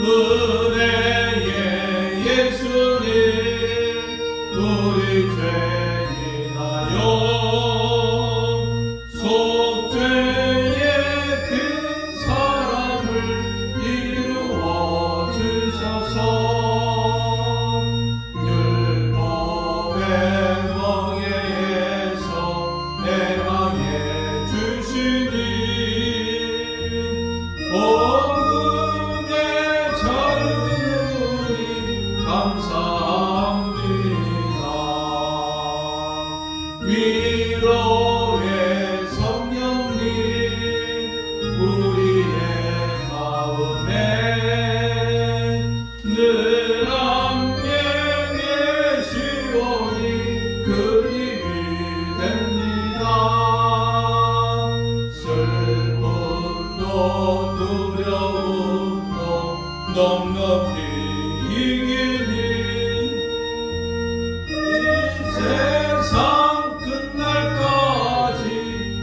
은혜의 예수님 우리 죄 인하여 속죄의 그 사랑을 이루어 주셔서 율법의 멍에에서 해방해 주시니 복음의 자유를 감사합니다. 위로의 성령님 우리의 마음에 늘 함께 계시오니 그 힘이 됩니다. 슬픔도 두려움도 넉넉히 이기니 이 세상 끝날까지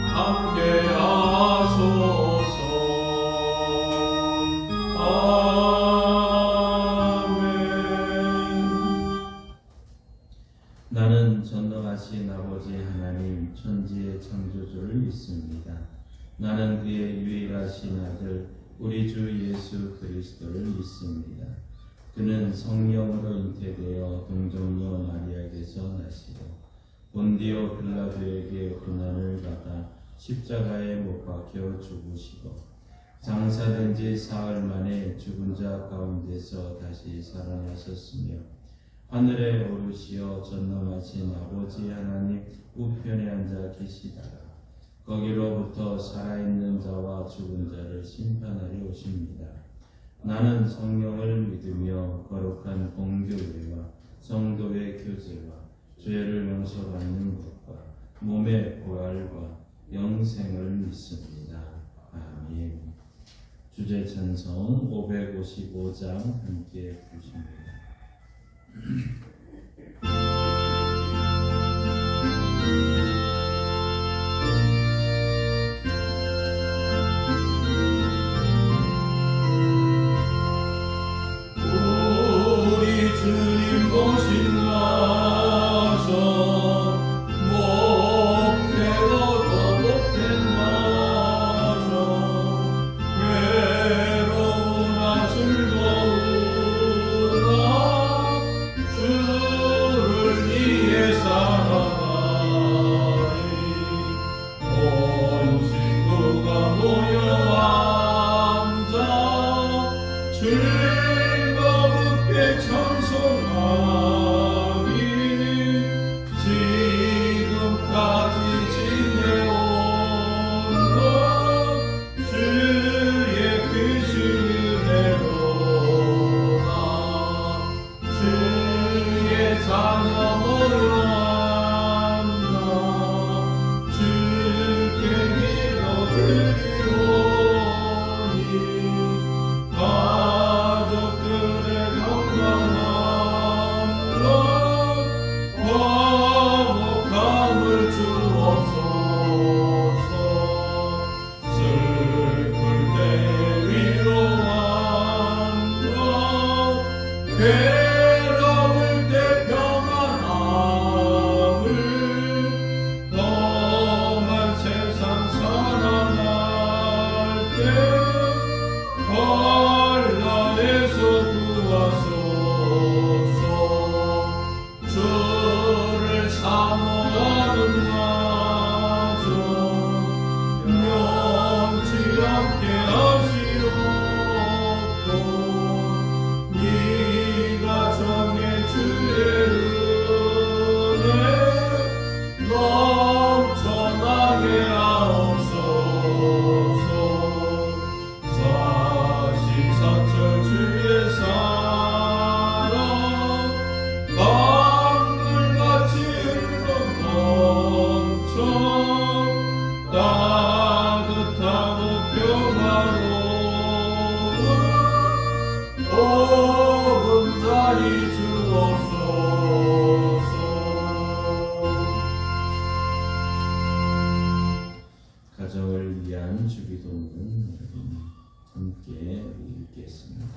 함께 하소서. 아멘. 나는 전능하신 아버지 하나님 천지의 창조주를 믿습니다. 나는 그의 유일하신 아들 우리 주 예수 그리스도를 믿습니다. 그는 성령으로 잉태되어 동정녀 마리아에게서 나시고 본디오 빌라도에게 고난을 받아 십자가에 못 박혀 죽으시고 장사된 지 사흘 만에 죽은 자 가운데서 다시 살아나셨으며 하늘에 오르시어 전능하신 아버지 하나님 우편에 앉아 계시다가 거기로부터 살아있는 자와 죽은 자를 심판하려 오십니다. 나는 성령을 믿으며 거룩한 공교회와 성도의 교제와 죄를 용서받는 것과 몸의 부활과 영생을 믿습니다. 아멘. 주제 찬송 555장 함께 부르십니다. 우리 주님 보신나서 목태로도 목태마저 괴로우나 즐거우나 주를 위해 살아가리. 온 친구가 모여 앉아 즐겁게 찬송하니 지금까지 지내온 것 주의 크신 은혜로다. 주의 자녀 모여 앉아 주께 기도드리오니 가족들의 건강함과 화목함을 주옵소서. 슬플 때 위로함과 괴로울 때 평안함을 험한 세상 살아날 때 환난에서 구하소서. 주를 사모하는 마저 명치 않게 하시옵고 네가 정해 주의 은혜 넘쳐나게 하옵소서. 사시사철 주의 사랑 강물같이 흘러넘쳐 따뜻하고 평화로운 보금자리 주옵소서. 가정을 위한 주기도문은 함께 읽겠습니다.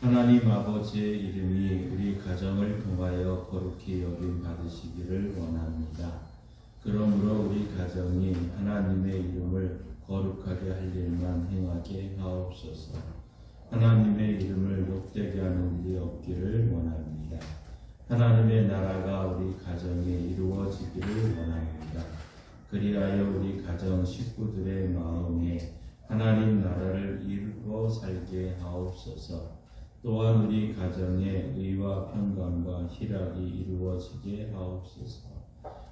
하나님 아버지의 이름이 우리 가정을 통하여 거룩히 여김 받으시기를 원합니다. 그러므로 우리 가정이 하나님의 이름을 거룩하게 할 일만 행하게 하옵소서. 하나님의 이름을 욕되게 하는 일이 없기를 원합니다. 하나님의 나라가 우리 가정에 이루어지기를 원합니다. 그리하여 우리 가정 식구들의 마음에 하나님 나라를 이루어 살게 하옵소서. 또한 우리 가정에 의와 평강과 희락이 이루어지게 하옵소서.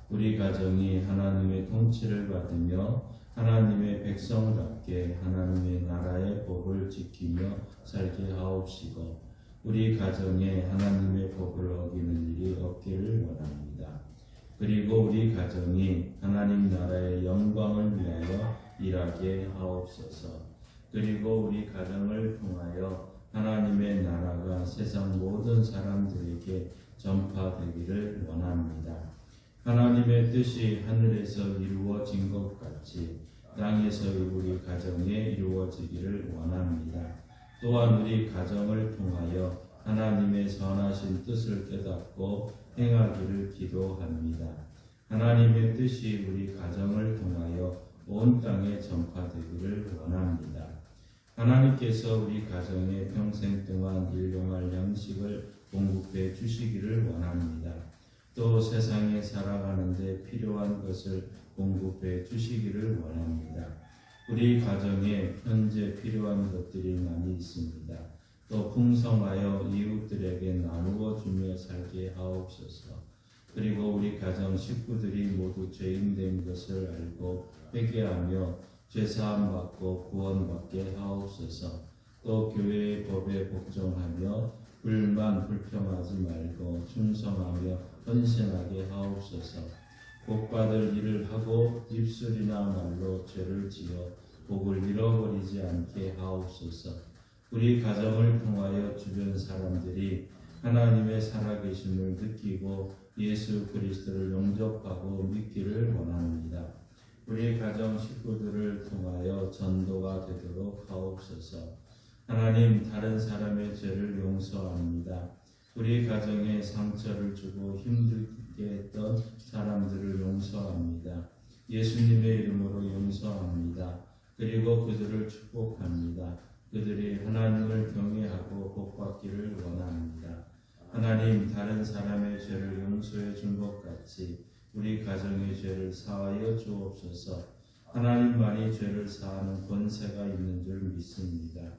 우리 가정이 하나님의 통치를 받으며 하나님의 백성답게 하나님의 나라의 법을 지키며 살게 하옵시고 우리 가정에 하나님의 법을 어기는 일이 없기를 원합니다. 그리고 우리 가정이 하나님 나라의 영광을 위하여 일하게 하옵소서. 그리고 우리 가정을 통하여 하나님의 나라가 세상 모든 사람들에게 전파되기를 원합니다. 하나님의 뜻이 하늘에서 이루어진 것 같이 땅에서 우리 가정에 이루어지기를 원합니다. 또한 우리 가정을 통하여 하나님의 선하신 뜻을 깨닫고 행하기를 기도합니다. 하나님의 뜻이 우리 가정을 통하여 온 땅에 전파되기를 원합니다. 하나님께서 우리 가정에 평생 동안 일용할 양식을 공급해 주시기를 원합니다. 또 세상에 살아가는 데 필요한 것을 공급해 주시기를 원합니다. 우리 가정에 현재 필요한 것들이 많이 있습니다. 또 풍성하여 이웃들에게 나누어 주며 살게 하옵소서. 그리고 우리 가정 식구들이 모두 죄인된 것을 알고 회개하며 죄사함 받고 구원받게 하옵소서. 또 교회의 법에 복종하며 불만 불평하지 말고 충성하며 헌신하게 하옵소서. 복받을 일을 하고 입술이나 말로 죄를 지어 복을 잃어버리지 않게 하옵소서. 우리 가정을 통하여 주변 사람들이 하나님의 살아계심을 느끼고 예수 그리스도를 영접하고 믿기를 원합니다. 우리 가정 식구들을 통하여 전도가 되도록 하옵소서. 하나님, 다른 사람의 죄를 용서합니다. 우리 가정에 상처를 주고 힘들게 했던 사람들을 용서합니다. 예수님의 이름으로 용서합니다. 그리고 그들을 축복합니다. 그들이 하나님을 경외하고 복받기를 원합니다. 하나님, 다른 사람의 죄를 용서해 준 것 같이 우리 가정의 죄를 사하여 주옵소서. 하나님만이 죄를 사하는 권세가 있는 줄 믿습니다.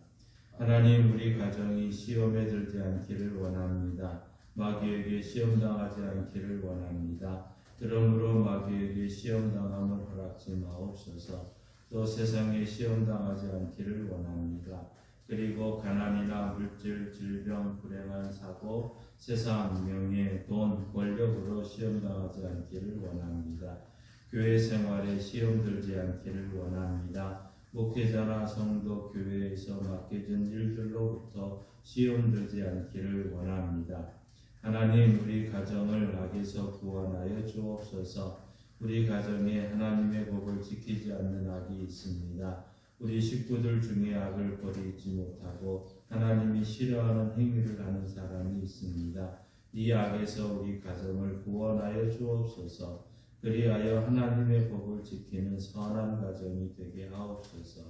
하나님, 우리 가정이 시험에 들지 않기를 원합니다. 마귀에게 시험당하지 않기를 원합니다. 그러므로 마귀에게 시험당함을 허락지 마옵소서. 또 세상에 시험당하지 않기를 원합니다. 그리고 가난이나 물질, 질병, 불행한 사고, 세상, 명예, 돈, 권력으로 시험당하지 않기를 원합니다. 교회 생활에 시험 들지 않기를 원합니다. 목회자나 성도, 교회에서 맡겨진 일들로부터 시험 들지 않기를 원합니다. 하나님, 우리 가정을 악에서 구원하여 주옵소서. 우리 가정에 하나님의 법을 지키지 않는 악이 있습니다. 우리 식구들 중에 악을 버리지 못하고 하나님이 싫어하는 행위를 하는 사람이 있습니다. 이 악에서 우리 가정을 구원하여 주옵소서. 그리하여 하나님의 법을 지키는 선한 가정이 되게 하옵소서.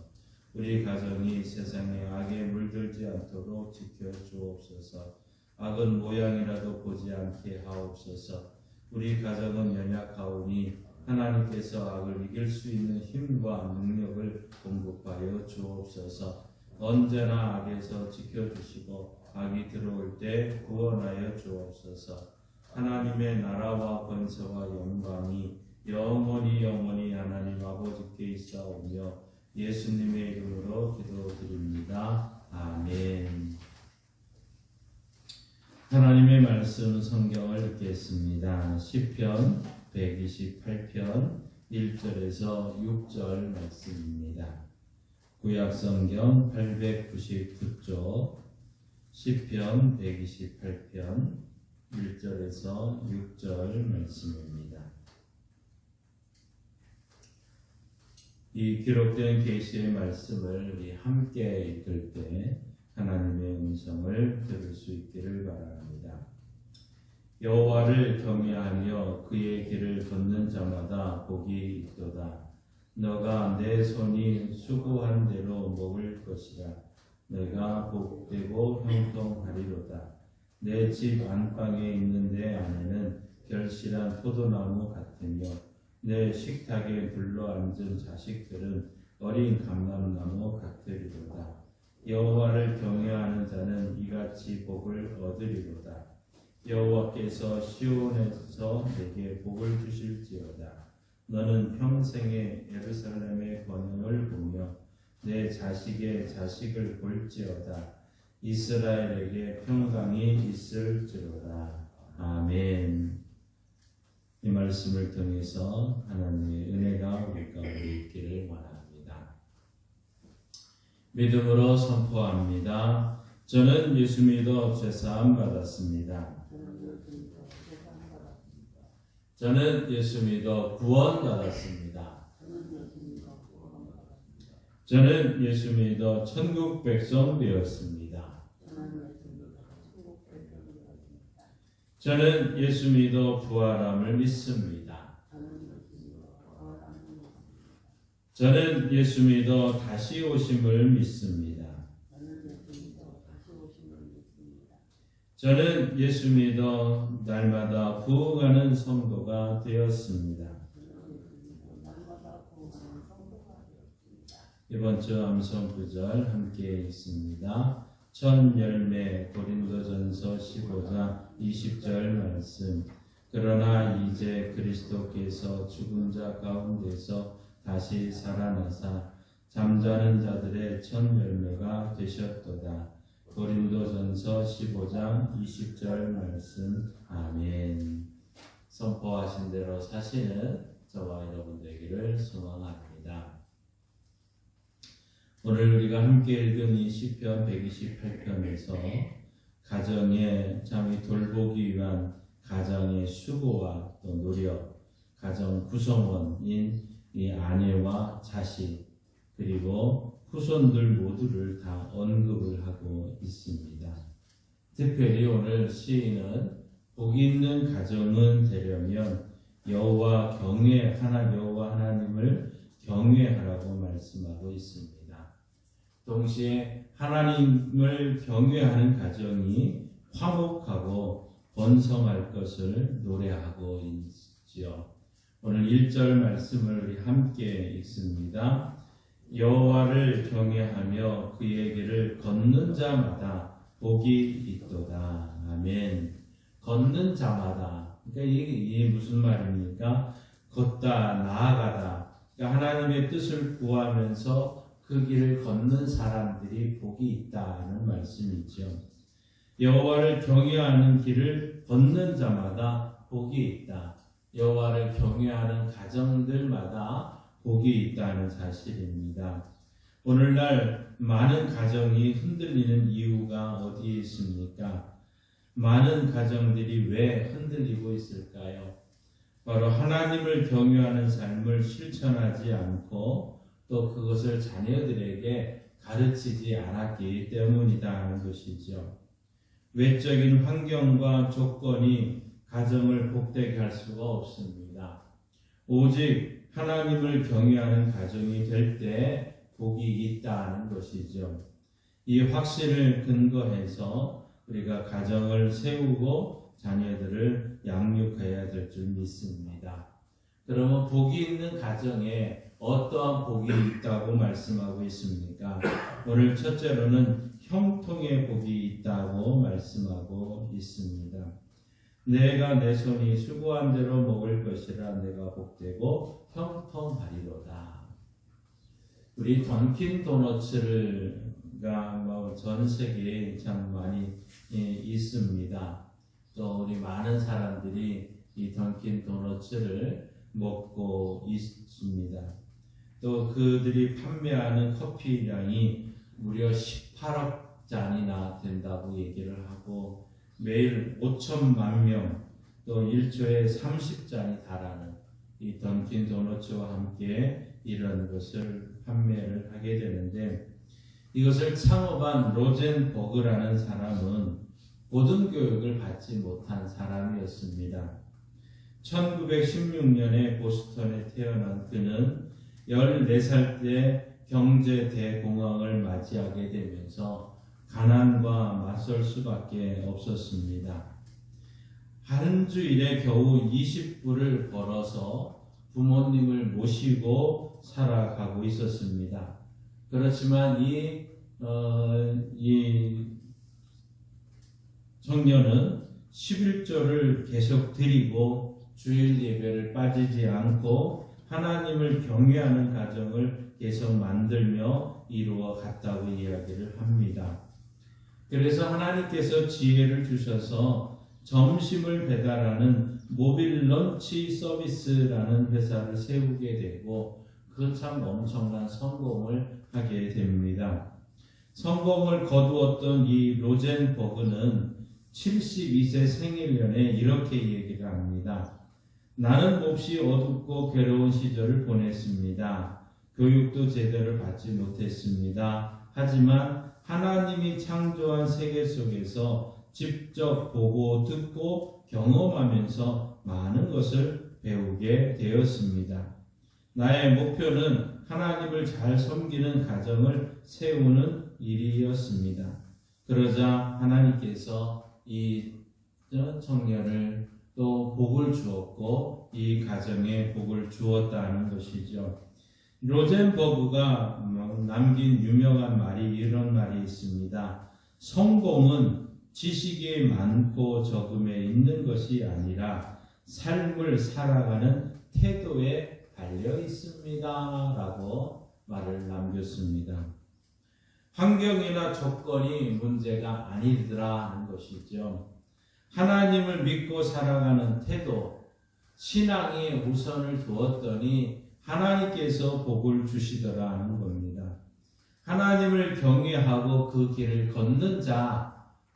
우리 가정이 세상의 악에 물들지 않도록 지켜 주옵소서. 악은 모양이라도 보지 않게 하옵소서. 우리 가정은 연약하오니 하나님께서 악을 이길 수 있는 힘과 능력을 공급하여 주옵소서. 언제나 악에서 지켜주시고 악이 들어올 때 구원하여 주옵소서. 하나님의 나라와 권세와 영광이 영원히 하나님 아버지께 있사오며 예수님의 이름으로 기도드립니다. 아멘. 하나님의 말씀 성경을 읽겠습니다. 시편 128편 1절에서 6절 말씀입니다. 구약성경 899쪽 시편 128편 1절에서 6절 말씀입니다. 이 기록된 계시의 말씀을 우리 함께 읽을 때 하나님의 음성을 들을 수 있기를 바랍니다. 여호와를 경외하며 그의 길을 걷는 자마다 복이 있도다. 너가 내 손이 수고한 대로 먹을 것이라. 내가 복되고 형통하리로다. 내 집 안방에 있는 내 아내는 결실한 포도나무 같으며 내 식탁에 둘러앉은 자식들은 어린 감람나무 같으리로다. 여호와를 경외하는 자는 이같이 복을 얻으리로다. 여호와께서 시온에서 내게 복을 주실지어다. 너는 평생에 예루살렘의 번영을 보며 내 자식의 자식을 볼지어다. 이스라엘에게 평강이 있을지로다. 아멘. 이 말씀을 통해서 하나님의 은혜가 우리 가운데 있기를 원합니다. 믿음으로 선포합니다. 저는 예수 믿어 죄사함 받았습니다. 저는 예수 믿어 구원 받았습니다. 저는 예수 믿어 천국 백성 되었습니다. 저는 예수 믿어 부활함을 믿습니다. 저는 예수 믿어 다시 오심을 믿습니다. 저는 예수 믿어 날마다 부흥하는 성도가 되었습니다. 이번 주 암송 구절 함께 읽습니다. 첫 열매 고린도전서 15장 20절 말씀. 그러나 이제 그리스도께서 죽은 자 가운데서 다시 살아나사 잠자는 자들의 첫 열매가 되셨도다. 고린도전서 15장 20절 말씀. 아멘. 선포하신 대로 사시는 저와 여러분 되기를 소망합니다. 오늘 우리가 함께 읽은 이 시편 128편에서 가정에 참 돌보기 위한 가정의 수고와 또 노력, 가정 구성원인 이 아내와 자식 그리고 후손들 모두를 다 언급을 하고 있습니다. 특별히 오늘 시인은 복 있는 가정은 되려면 여호와 하나님을 경외하라고 말씀하고 있습니다. 동시에 하나님을 경외하는 가정이 화목하고 번성할 것을 노래하고 있지요. 오늘 1절 말씀을 우리 함께 읽습니다. 여호와를 경외하며 그의 길을 걷는 자마다 복이 있도다. 아멘. 걷는 자마다. 그러니까 이게 무슨 말입니까? 걷다, 나아가다. 그러니까 하나님의 뜻을 구하면서 그 길을 걷는 사람들이 복이 있다는 말씀이죠. 여호와를 경외하는 길을 걷는 자마다 복이 있다. 여호와를 경외하는 가정들마다 복이 있다는 사실입니다. 오늘날 많은 가정이 흔들리는 이유가 어디에 있습니까? 많은 가정들이 왜 흔들리고 있을까요? 바로 하나님을 경외하는 삶을 실천하지 않고 또 그것을 자녀들에게 가르치지 않았기 때문이다 하는 것이죠. 외적인 환경과 조건이 가정을 복되게 할 수가 없습니다. 오직 하나님을 경외하는 가정이 될 때 복이 있다는 것이죠. 이 확신을 근거해서 우리가 가정을 세우고 자녀들을 양육해야 될 줄 믿습니다. 그러면 복이 있는 가정에 어떠한 복이 있다고 말씀하고 있습니까? 오늘 첫째로는 형통의 복이 있다고 말씀하고 있습니다. 내가 내 손이 수고한 대로 먹을 것이라 내가 복되고 형통하리로다. 우리 던킨 도너츠가 전 세계에 참 많이 있습니다. 또 우리 많은 사람들이 이 던킨 도너츠를 먹고 있습니다. 또 그들이 판매하는 커피량이 무려 18억 잔이나 된다고 얘기를 하고 매일 5천만 명, 또 1초에 30잔이 달하는 이 던킨 도너츠와 함께 이런 것을 판매를 하게 되는데 이것을 창업한 로젠버그라는 사람은 고등교육을 받지 못한 사람이었습니다. 1916년에 보스턴에 태어난 그는 14살 때 경제 대공황을 맞이하게 되면서 가난과 맞설 수밖에 없었습니다. 한 주일에 겨우 20불을 벌어서 부모님을 모시고 살아가고 있었습니다. 그렇지만 이 청년은 11조를 계속 드리고 주일 예배를 빠지지 않고 하나님을 경외하는 가정을 계속 만들며 이루어 갔다고 이야기를 합니다. 그래서 하나님께서 지혜를 주셔서 점심을 배달하는 모빌 런치 서비스라는 회사를 세우게 되고 그 참 엄청난 성공을 하게 됩니다. 성공을 거두었던 이 로젠버그는 72세 생일년에 이렇게 얘기를 합니다. 나는 몹시 어둡고 괴로운 시절을 보냈습니다. 교육도 제대로 받지 못했습니다. 하지만 하나님이 창조한 세계 속에서 직접 보고 듣고 경험하면서 많은 것을 배우게 되었습니다. 나의 목표는 하나님을 잘 섬기는 가정을 세우는 일이었습니다. 그러자 하나님께서 이 청년을 또 복을 주었고 이 가정에 복을 주었다는 것이죠. 로젠버그가 남긴 유명한 말이 이런 말이 있습니다. 성공은 지식이 많고 적음에 있는 것이 아니라 삶을 살아가는 태도에 달려 있습니다. 라고 말을 남겼습니다. 환경이나 조건이 문제가 아니더라 하는 것이죠. 하나님을 믿고 살아가는 태도, 신앙이 우선을 두었더니 하나님께서 복을 주시더라 하는 겁니다. 하나님을 경외하고 그 길을 걷는 자,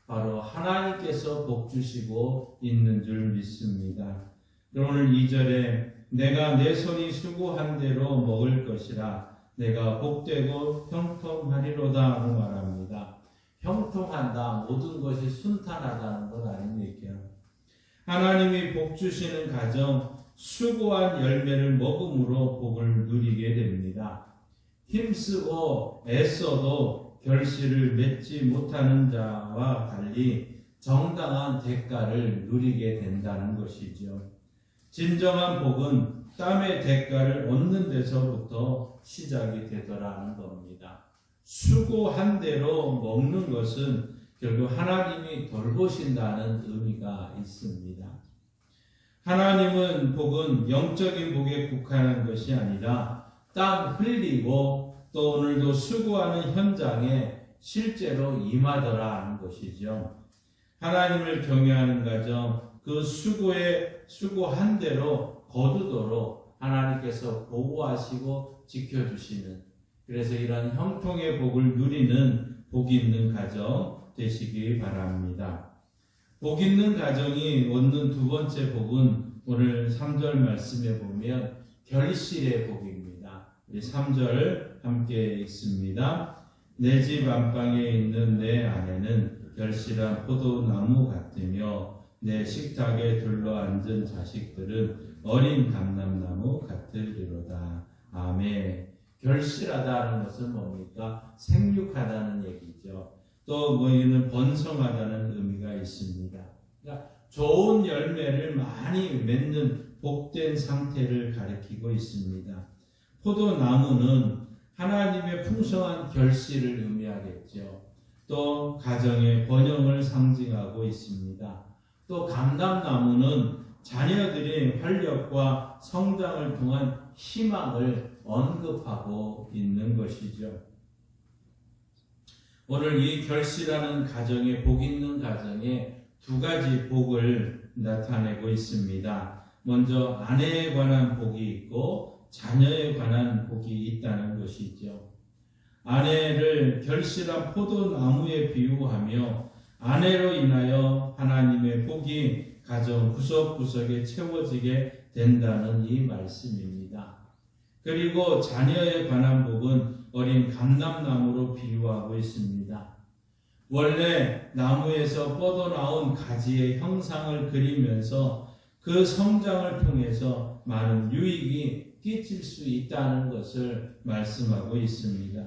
바로 하나님께서 복 주시고 있는 줄 믿습니다. 오늘 2절에 내가 내 손이 수고한 대로 먹을 것이라 내가 복되고 형통하리로다 하고 말합니다. 형통한다, 모든 것이 순탄하다는 것 아닙니까? 하나님이 복 주시는 가정, 수고한 열매를 먹음으로 복을 누리게 됩니다. 힘쓰고 애써도 결실을 맺지 못하는 자와 달리 정당한 대가를 누리게 된다는 것이죠. 진정한 복은 땀의 대가를 얻는 데서부터 시작이 되더라는 겁니다. 수고한 대로 먹는 것은 결국 하나님이 돌보신다는 의미가 있습니다. 하나님은 복은 영적인 복에 국한한 것이 아니라 땀 흘리고 또 오늘도 수고하는 현장에 실제로 임하더라는 것이죠. 하나님을 경외하는 가정, 그 수고한 대로 거두도록 하나님께서 보호하시고 지켜주시는, 그래서 이런 형통의 복을 누리는 복 있는 가정 되시기 바랍니다. 복 있는 가정이 얻는 두 번째 복은 오늘 3절 말씀에 보면 결실의 복입니다. 우리 3절 함께 읽습니다. 내 집 안방에 있는 내 아내는 결실한 포도나무 같으며 내 식탁에 둘러앉은 자식들은 어린 감람나무 같으리로다. 아멘. 결실하다는 것은 뭡니까? 생육하다는 얘기죠. 또 이는 번성하다는 의미가 있습니다. 그러니까 좋은 열매를 많이 맺는 복된 상태를 가리키고 있습니다. 포도나무는 하나님의 풍성한 결실을 의미하겠죠. 또 가정의 번영을 상징하고 있습니다. 또 감람나무는 자녀들의 활력과 성장을 통한 희망을 언급하고 있는 것이죠. 오늘 이 결실하는 가정에, 복 있는 가정에 두 가지 복을 나타내고 있습니다. 먼저 아내에 관한 복이 있고 자녀에 관한 복이 있다는 것이죠. 아내를 결실한 포도나무에 비유하며 아내로 인하여 하나님의 복이 가정 구석구석에 채워지게 된다는 이 말씀입니다. 그리고 자녀에 관한 복은 어린 감람나무로 비유하고 있습니다. 원래 나무에서 뻗어나온 가지의 형상을 그리면서 그 성장을 통해서 많은 유익이 끼칠 수 있다는 것을 말씀하고 있습니다.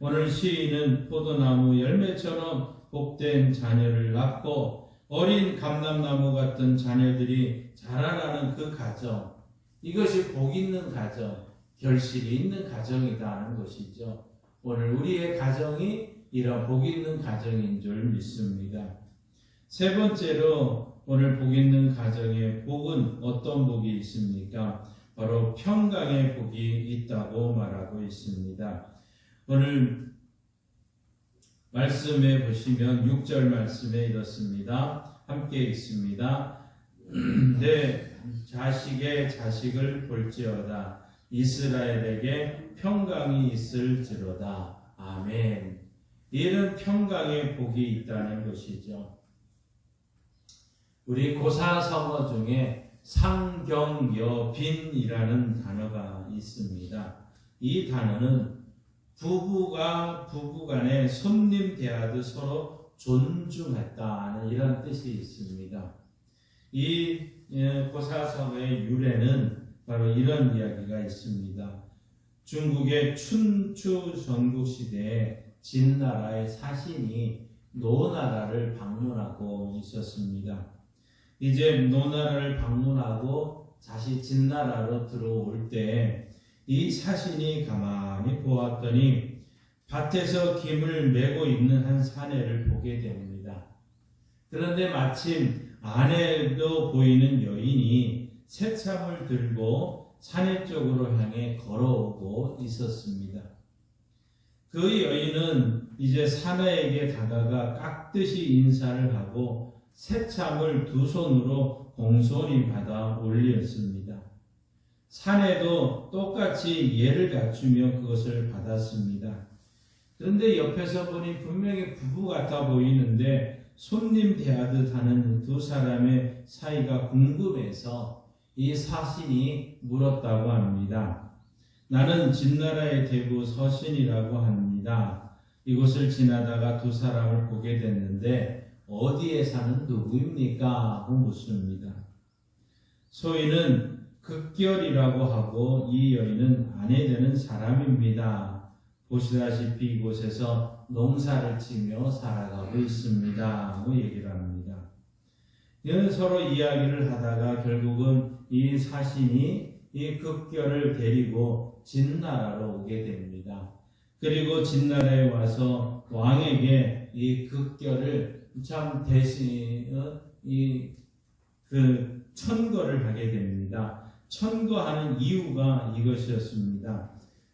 오늘 시인은 포도나무 열매처럼 복된 자녀를 낳고 어린 감람나무 같은 자녀들이 자라나는 그 가정, 이것이 복 있는 가정, 결실이 있는 가정이라는 것이죠. 오늘 우리의 가정이 이런 복 있는 가정인 줄 믿습니다. 세 번째로 오늘 복 있는 가정의 복은 어떤 복이 있습니까? 바로 평강의 복이 있다고 말하고 있습니다. 오늘 말씀에 보시면 6절 말씀에 이렇습니다. 함께 읽습니다. 내 자식의 자식을 볼지어다. 이스라엘에게 평강이 있을지로다. 아멘. 이런 평강의 복이 있다는 것이죠. 우리 고사성어 중에 상경여빈이라는 단어가 있습니다. 이 단어는 부부가 부부간에 손님 대하듯 서로 존중했다는 이런 뜻이 있습니다. 이 고사성어의 유래는 바로 이런 이야기가 있습니다. 중국의 춘추 전국시대에 진나라의 사신이 노나라를 방문하고 있었습니다. 이제 노나라를 방문하고 다시 진나라로 들어올 때 이 사신이 가만히 보았더니 밭에서 김을 메고 있는 한 사내를 보게 됩니다. 그런데 마침 안에도 보이는 여인이 새참을 들고 사내 쪽으로 향해 걸어오고 있었습니다. 그 여인은 이제 사내에게 다가가 깍듯이 인사를 하고 새참을 두 손으로 공손히 받아 올렸습니다. 사내도 똑같이 예를 갖추며 그것을 받았습니다. 그런데 옆에서 보니 분명히 부부 같아 보이는데 손님 대하듯 하는 두 사람의 사이가 궁금해서 이 사신이 물었다고 합니다. 나는 진나라의 대부 서신이라고 합니다. 이곳을 지나다가 두 사람을 보게 됐는데 어디에 사는 누구입니까? 하고 묻습니다. 소인은 극결이라고 하고 이 여인은 아내 되는 사람입니다. 보시다시피 이곳에서 농사를 지며 살아가고 있습니다. 하고 얘기를 합니다. 이는 서로 이야기를 하다가 결국은 이 사신이 이 극결을 데리고 진나라로 오게 됩니다. 그리고 진나라에 와서 왕에게 이 극결을 참 대신 천거를 하게 됩니다. 천거하는 이유가 이것이었습니다.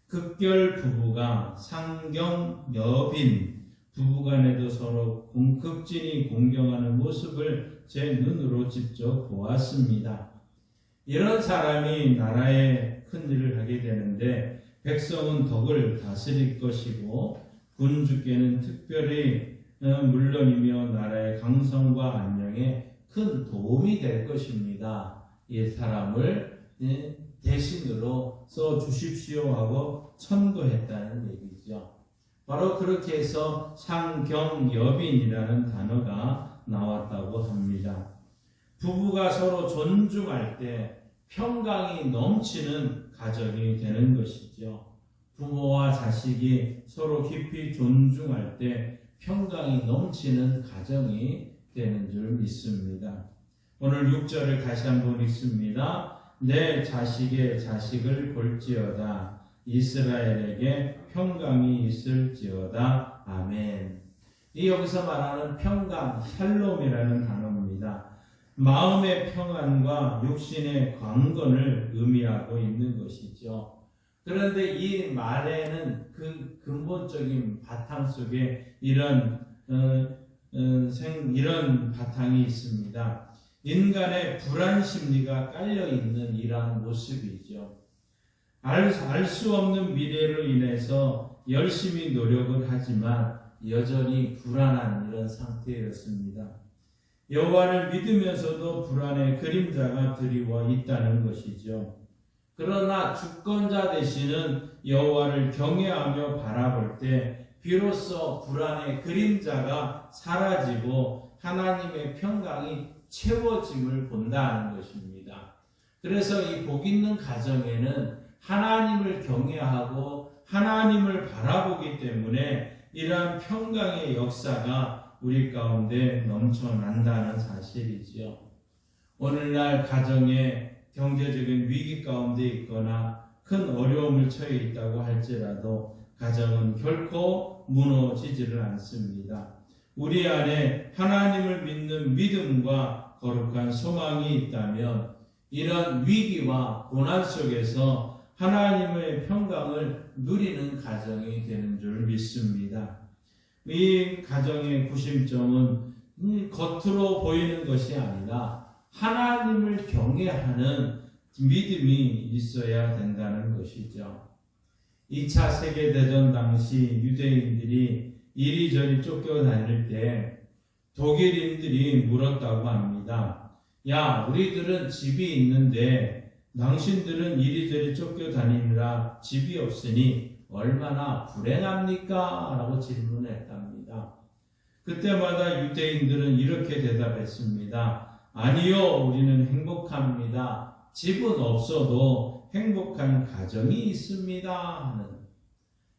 극결 부부가 상경여빈 부부간에도 서로 극진히 공경하는 모습을 제 눈으로 직접 보았습니다. 이런 사람이 나라에 큰 일을 하게 되는데 백성은 덕을 다스릴 것이고 군주께는 특별히 물론이며 나라의 강성과 안녕에 큰 도움이 될 것입니다. 이 사람을 대신으로 써 주십시오 하고 천거했다는 얘기죠. 바로 그렇게 해서 상경여빈이라는 단어가 나왔다고 합니다. 부부가 서로 존중할 때 평강이 넘치는 가정이 되는 것이죠. 부모와 자식이 서로 깊이 존중할 때 평강이 넘치는 가정이 되는 줄 믿습니다. 오늘 6절을 다시 한번 읽습니다. 내 자식의 자식을 볼지어다. 이스라엘에게 평강이 있을지어다. 아멘. 이 여기서 말하는 평강, 샬롬이라는 단어입니다. 마음의 평안과 육신의 강건을 의미하고 있는 것이죠. 그런데 이 말에는 그 근본적인 바탕 속에 이런 바탕이 있습니다. 인간의 불안 심리가 깔려 있는 이러한 모습이죠. 알 수 없는 미래로 인해서 열심히 노력을 하지만 여전히 불안한 이런 상태였습니다. 여호와를 믿으면서도 불안의 그림자가 드리워 있다는 것이죠. 그러나 주권자 되시는 여호와를 경외하며 바라볼 때 비로소 불안의 그림자가 사라지고 하나님의 평강이 채워짐을 본다는 것입니다. 그래서 이 복 있는 가정에는 하나님을 경외하고 하나님을 바라보기 때문에 이러한 평강의 역사가 우리 가운데 넘쳐난다는 사실이지요. 오늘날 가정에 경제적인 위기 가운데 있거나 큰 어려움을 처해 있다고 할지라도 가정은 결코 무너지지를 않습니다. 우리 안에 하나님을 믿는 믿음과 거룩한 소망이 있다면 이런 위기와 고난 속에서 하나님의 평강을 누리는 가정이 되는 줄 믿습니다. 이 가정의 구심점은 겉으로 보이는 것이 아니라 하나님을 경외하는 믿음이 있어야 된다는 것이죠. 2차 세계대전 당시 유대인들이 이리저리 쫓겨다닐 때 독일인들이 물었다고 합니다. 야, 우리들은 집이 있는데 당신들은 이리저리 쫓겨다니느라 집이 없으니 얼마나 불행합니까? 라고 질문했답니다. 그때마다 유대인들은 이렇게 대답했습니다. 아니요, 우리는 행복합니다. 집은 없어도 행복한 가정이 있습니다. 하는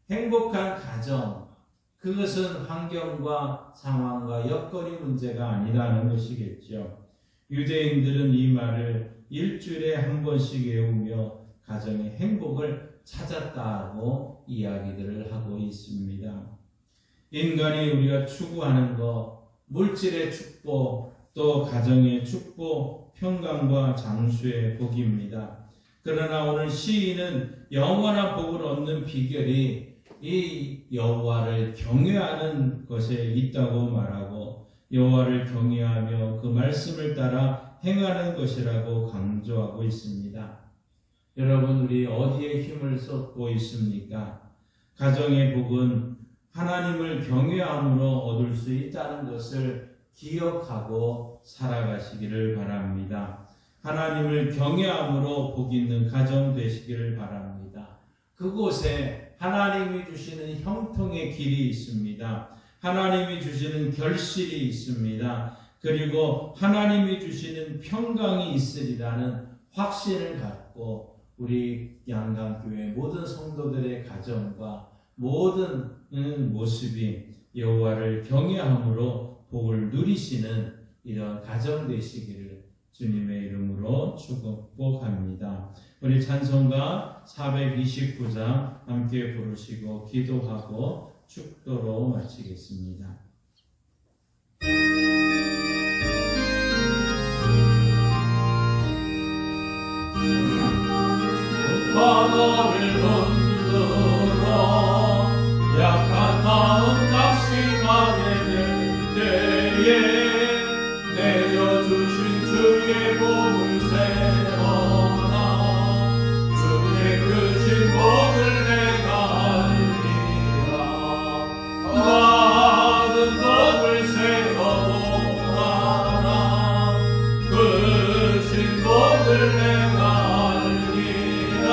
행복한 가정, 그것은 환경과 상황과 여건이 문제가 아니라는 것이겠죠. 유대인들은 이 말을 일주일에 한 번씩 외우며 가정의 행복을 찾았다고 이야기들을 하고 있습니다. 인간이 우리가 추구하는 것, 물질의 축복, 또 가정의 축복, 평강과 장수의 복입니다. 그러나 오늘 시인은 영원한 복을 얻는 비결이 이 여호와를 경외하는 것에 있다고 말하고 여호와를 경외하며 그 말씀을 따라 행하는 것이라고 강조하고 있습니다. 여러분, 우리 어디에 힘을 쏟고 있습니까? 가정의 복은 하나님을 경외함으로 얻을 수 있다는 것을 기억하고 살아가시기를 바랍니다. 하나님을 경외함으로 복 있는 가정 되시기를 바랍니다. 그곳에 하나님이 주시는 형통의 길이 있습니다. 하나님이 주시는 결실이 있습니다. 그리고 하나님이 주시는 평강이 있으리라는 확신을 갖고 우리 양강교회 모든 성도들의 가정과 모든 모습이 여호와를 경외함으로 복을 누리시는 이런 가정 되시기를 주님의 이름으로 축복합니다. 우리 찬송가 429장 함께 부르시고 기도하고 축도로 마치겠습니다. 바다를 흔들어 약한 마음 낙심하게 될 때에 내려주신 주의 복을 세어나 주의 크신 복을 내가 알리라. 많은 복을 세어보아라. 크신 복을 내가 알리라.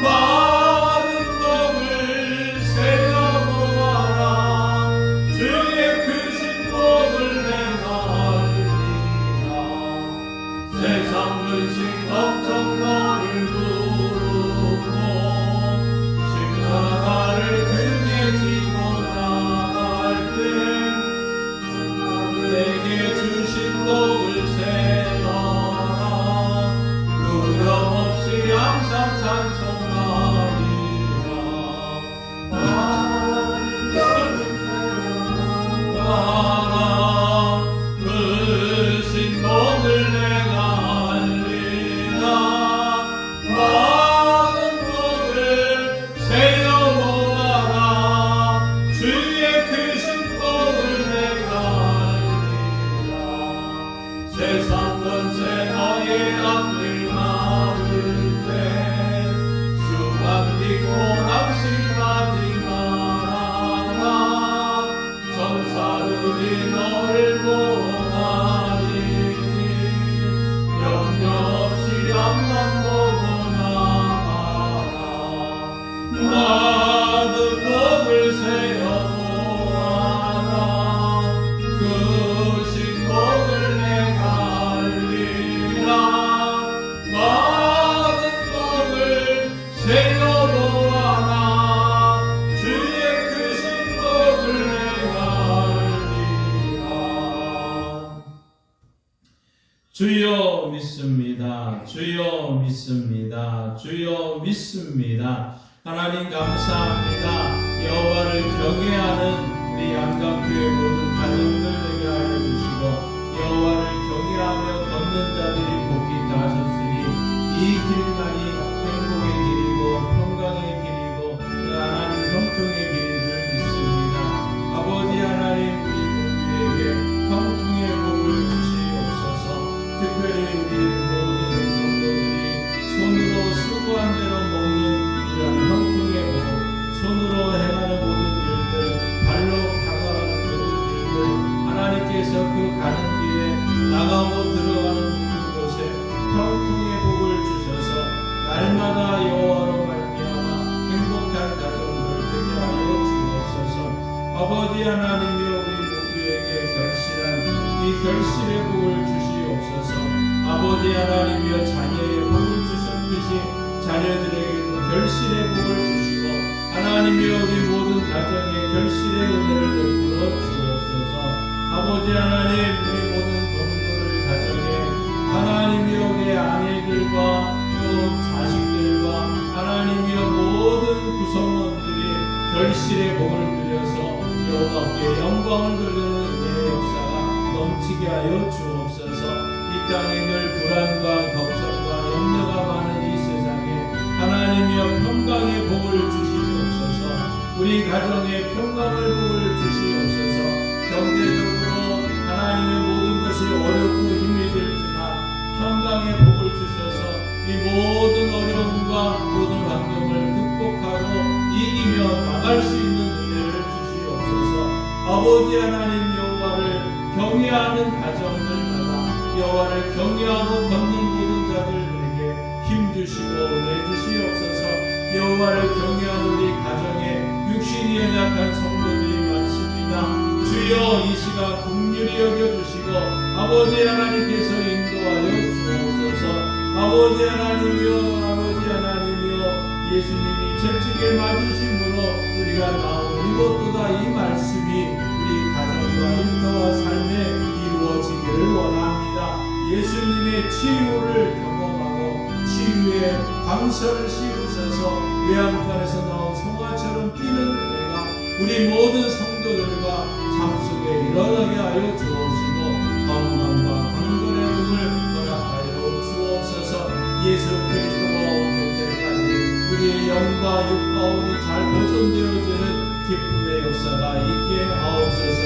많은 복을 세어보아라. 주의 크신 복을 내가 알리라. 세상 근심 걱정 너를 부르고 십자가를 등에 지고 나갈 때 내게 주신 복을 세어라. 두려움없이 항상 찬송하리라. 바라 크신 복을 내가 알리라. 많은 복을 세어보아라. 주의 크신 복을 내가 알리라. 세상 권세 너의 앞을 막을 때 수만 믿고 낙심하지 말아라. 전사를 주여 믿습니다. 주여 믿습니다. 주여 믿습니다. 하나님 감사합니다. 여호와를 경외하는 우리 양강교회 모든 가정들 되게 하여 주시고 여호와를 경외하며 걷는 자들이 복이 다하셨으니 이 길만이 행복의 길이고 평강의 길이고 하나님 형통의 길인 줄 믿습니다. 아버지 하나님 우리 모두에게 형통의 복을 주시옵소서. 특별히 우리 모든 성도들이 손으로 수고한 대로 먹는 이런 형통의 복, 손으로 행하는 모든 일들, 발로 다가가는 모든 일들, 하나님께서 그 가는 길에 나가고 들어가는 모든 곳에 형통의 복을 주셔서 날마다 여호와로 말미암아 행복한 가정들 되게 하여 주옵소서. 아버지 하나님이여 우리 모두에게 결실한 이 결실의 복을 주시옵소서. 아버지 하나님이여 자녀의 복을 주셨듯이 자녀들에게도 결실의 복을 주시고 하나님이여 우리 모든 가정에 결실의 은혜를 베풀어 주옵소서. 아버지 하나님 우리 모든 성도들 가정에 하나님이여 우리 아내들과 또 자식들과 하나님이여 모든 구성원들이 결실의 복을 누려서 여호와께 영광을 돌리는 은혜의 역사가 넘치게 하여 주옵소서. 이 땅에 늘 불안과 걱정과 염려가 많은 이 세상에 하나님이여 평강의 복을 주시옵소서. 우리 가정에 평강의 복을 주시옵소서. 경제적으로 하나님의 모든 것이 어렵고 힘이 들지만 평강의 복을 주셔서 이 모든 어려움과 모든 환경을 극복하고 이기며 나갈 수 있는 은혜를 주시옵소서. 아버지 하나님 여호와를 경외하는 가정들마다 여호와를 경외하고 걷는 모든 자들에게 힘 주시고 은혜 주시옵소서. 여호와를 경외하는 우리 가정에 육신이 연약한 성도들이 많습니다. 주여 이 시간 긍휼히 여겨주시고 아버지 하나님께서 인도하여 주옵소서. 아버지 하나님이여 예수님이 채찍에 맞으심으로 우리가 나온 이것보다 이 말씀이 우리 가정과 일터와 삶에 이루어지기를 원합니다. 예수님의 치유를 경험하고 치유의 광선을 씌우셔서 외양간에서 나온 송아처럼 뛰는 은혜가 우리 모든 성도들과 삶 속에 일어나게 하여 주옵시고 건강과 강건의 복을 허락하여 주옵소서. 예수 그리스도가 오실 때까지 우리의 영과 육가운이 잘 보존되어지는 기쁨의 역사가 있게 하옵소서.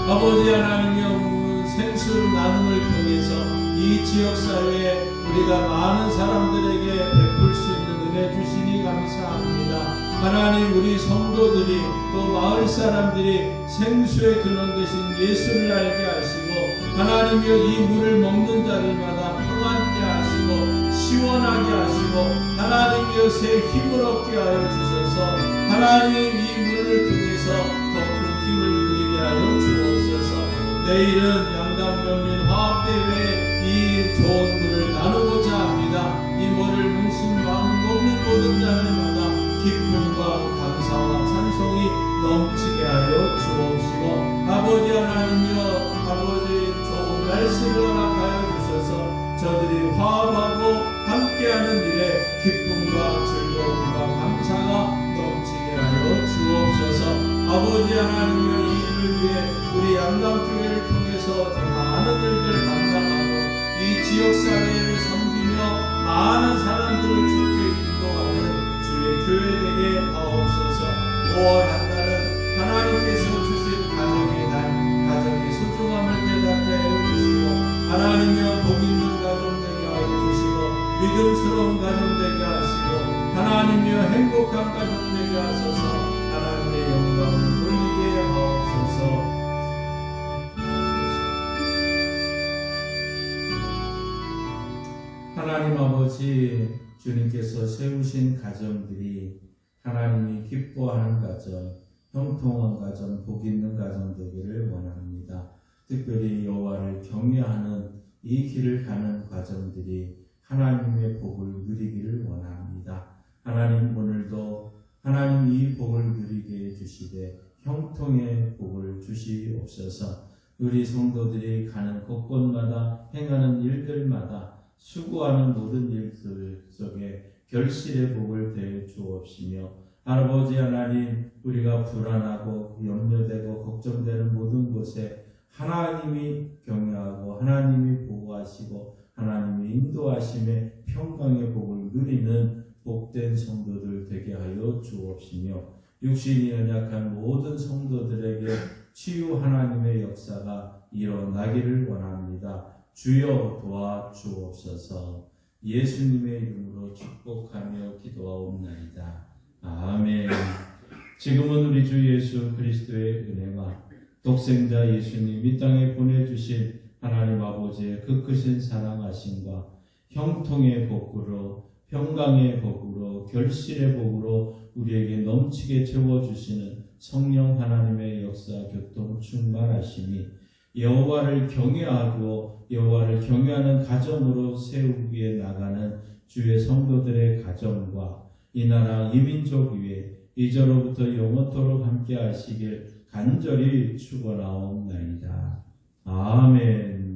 아버지 하나님의 생수 나눔을 통해서 이 지역사회에 우리가 많은 사람들에게 베풀 수 있는 은혜 주시니 감사합니다. 하나님 우리 성도들이 또 마을 사람들이 생수의 근원 되신 예수를 알게 하시고 하나님이여 이 물을 먹는 자들마다 평안케 하시고 시원하게 하시고 하나님이여 새 힘을 얻게 하여 주셔서 하나님 이 물을 통해서 더 큰 힘을 누리게 하여 주옵소서. 내일은 양당면민 화합대회에 이 좋은 물을 나누고자 합니다. 이 물을 먹는 모든 자들마다 기쁨과 감사와 찬송이 넘치게 하여 주옵시고 아버지 하나님이여 아버지 좋은 말씀을 허락하여 주셔서 저들이 화합하고 함께하는 일에 기쁨과 즐거움과 감사가 넘치게 하여 주옵소서. 아버지 하나님이여 이 일을 위해 우리 양강교회를 통해서 더 많은 일들을 감당하고 이 지역사회를 섬기며 많은 사람들을 주께 인도하는 주의 교회 되게 하옵소서. 5월 한 달은 하나님께서 주신 가정의 날, 가정의 소중함을 깨닫게 하여 주시고 하나님이여 복 있는 가정 되게 하여 주시고 믿음스러운 가정 되게 하시고 하나님이여 행복한 가정 되게 하소서. 하나님의 영광을 돌리게 하옵소서. 하나님 아버지 주님께서 세우신 가정들이 하나님이 기뻐하는 가정, 형통한 가정, 복 있는 가정 되기를 원합니다. 특별히 여호와를 경외하는 이 길을 가는 가정들이 하나님의 복을 누리기를 원합니다. 하나님 오늘도 하나님 이 복을 누리게 해주시되 형통의 복을 주시옵소서. 우리 성도들이 가는 곳곳마다 행하는 일들마다 수고하는 모든 일들 속에 결실의 복을 대해 주옵시며 아버지 하나님 우리가 불안하고 염려되고 걱정되는 모든 곳에 하나님이 경외하고 하나님이 보호하시고 하나님이 인도하심에 평강의 복을 누리는 복된 성도들 되게 하여 주옵시며 육신이 연약한 모든 성도들에게 치유 하나님의 역사가 일어나기를 원합니다. 주여 도와주옵소서. 예수님의 이름으로 축복하며 기도하옵나이다. 아멘. 지금은 우리 주 예수 그리스도의 은혜와 독생자 예수님 이 땅에 보내주신 하나님 아버지의 그 크신 사랑하심과 형통의 복으로 평강의 복으로 결실의 복으로 우리에게 넘치게 채워주시는 성령 하나님의 역사 교통 충만하심이 여호와를 경외하고 여호와를 경외하는 가정으로 세우기에 나가는 주의 성도들의 가정과 이 나라 이민족 위에 이제로부터 영원토록 함께 하시길 간절히 축원하옵나이다. 아멘.